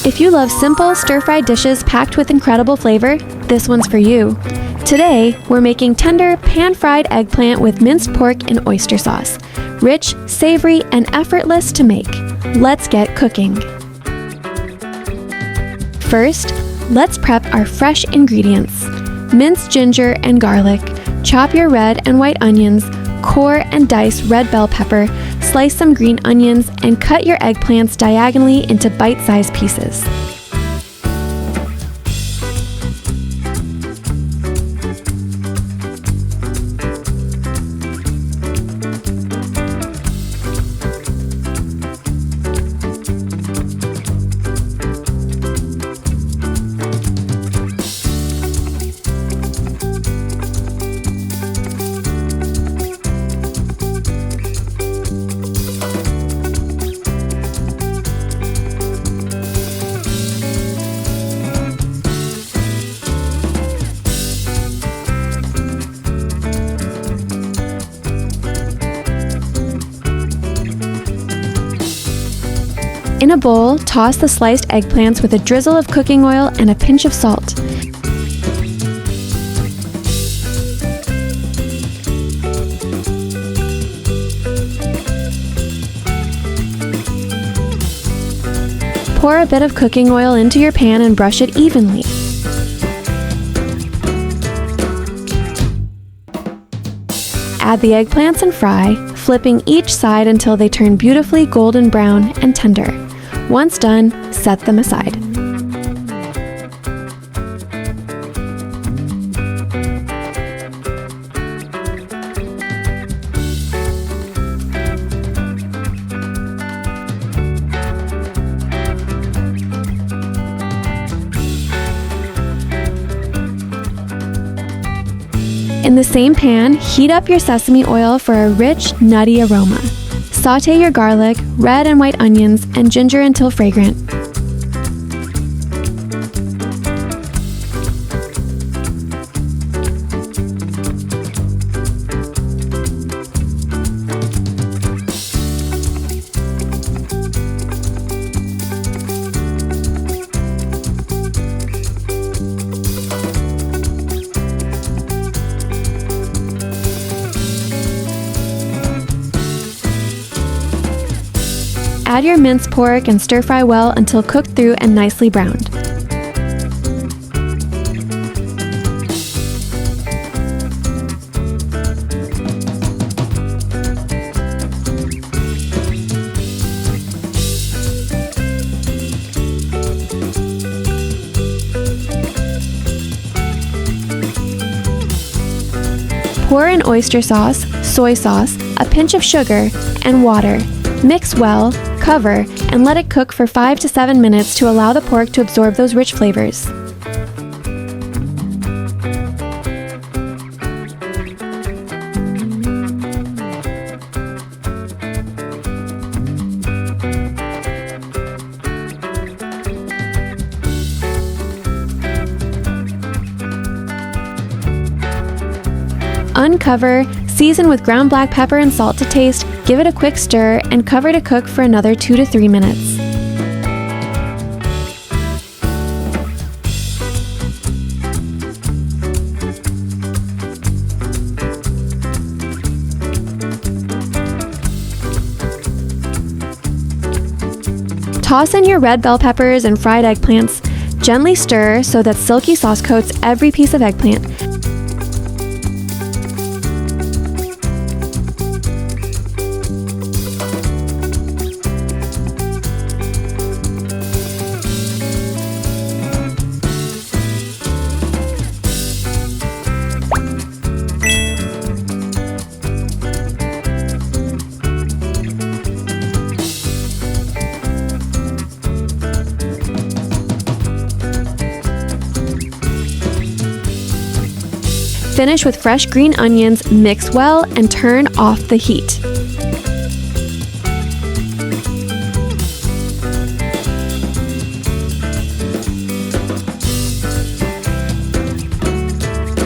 If you love simple, stir-fried dishes packed with incredible flavor, this one's for you. Today, we're making tender, pan-fried eggplant with minced pork and oyster sauce. Rich, savory, and effortless to make. Let's get cooking. First, let's prep our fresh ingredients. Mince ginger and garlic. Chop your red and white onions. Core and dice red bell pepper. Slice some green onions and cut your eggplants diagonally into bite-sized pieces. In a bowl, toss the sliced eggplants with a drizzle of cooking oil and a pinch of salt. Pour a bit of cooking oil into your pan and brush it evenly. Add the eggplants and fry, flipping each side until they turn beautifully golden brown and tender. Once done, set them aside. In the same pan, heat up your sesame oil for a rich, nutty aroma. Sauté your garlic, red and white onions, and ginger until fragrant. Add your minced pork and stir-fry well until cooked through and nicely browned. Pour in oyster sauce, soy sauce, a pinch of sugar, and water. Mix well, cover, and let it cook for 5 to 7 minutes to allow the pork to absorb those rich flavors. Uncover, season with ground black pepper and salt to taste, give it a quick stir, and cover to cook for another 2 to 3 minutes. Toss in your red bell peppers and fried eggplants. Gently stir so that silky sauce coats every piece of eggplant. Finish with fresh green onions, mix well, and turn off the heat.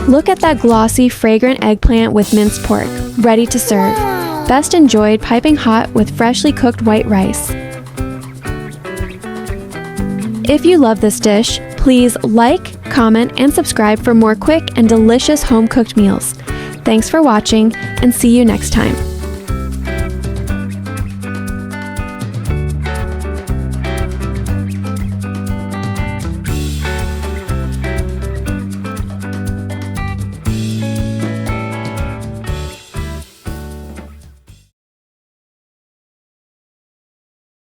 Look at that glossy, fragrant eggplant with minced pork, ready to serve. Best enjoyed piping hot with freshly cooked white rice. If you love this dish, please like, comment, and subscribe for more quick and delicious home-cooked meals. Thanks for watching, and see you next time.